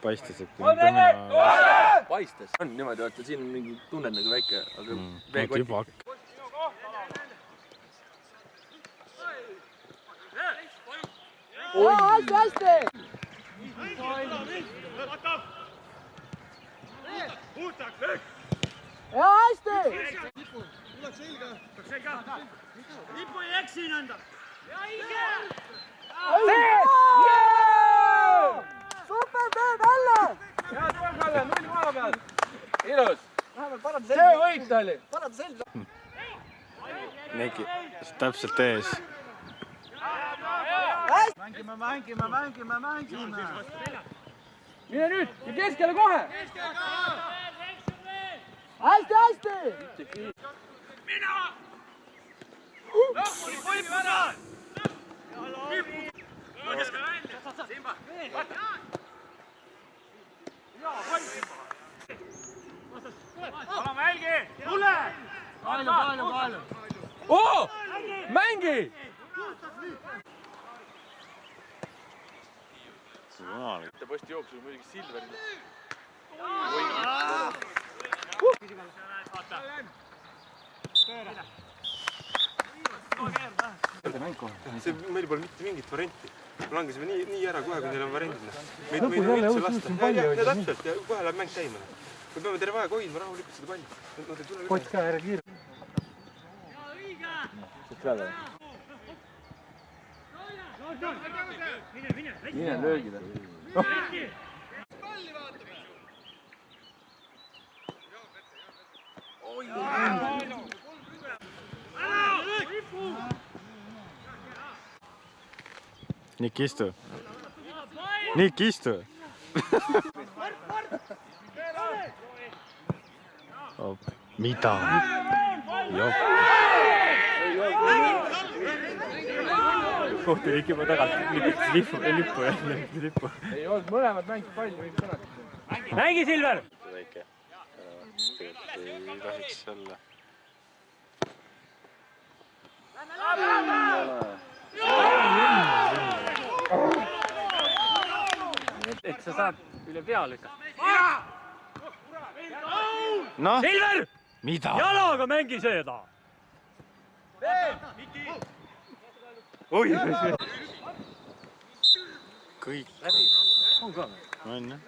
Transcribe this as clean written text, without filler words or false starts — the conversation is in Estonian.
paistes, et paistes? On niimoodi, vaata siin on mingi tunned nagu väike, aga veekott. Hästi! Ja hästi! Lipu ei eksi nõnda! Super töö, Kalle! Hea töö, Kalle, 0 maa peal. Ilus. See võit oli. Paranda selg. Neki, täpselt ees. Mängime. Mine nüüd ja keskele kohe. Hästi! Mina! Lõpuni võib ära! Simba! Oleme jälgi! Tule! Palju! Oo! Mängi! Ta posti jooksul muidugi Silverile. Meil pole mitte mingit varianti. Me langesime nii ära kohe, kui neil on variandina. Meid võime üldse lasta. Ja täpselt, ja kohe läheb mäng käima. Me peame terve aeg hoidma rahulikult seda palli. Kott ka ära kiirelt. Mine löögida. Nik, istu. Mida? Kohtunik juba tagant lippu. Ei olnud mõlemad mängid palju, võid sõnad. Mängi, Silver! Väike. Ei tohiks olla. Et sa saad üle pea lükata. Noh, Silver! mida? Jalaga mängi seda! Kõik. On ka. On jah.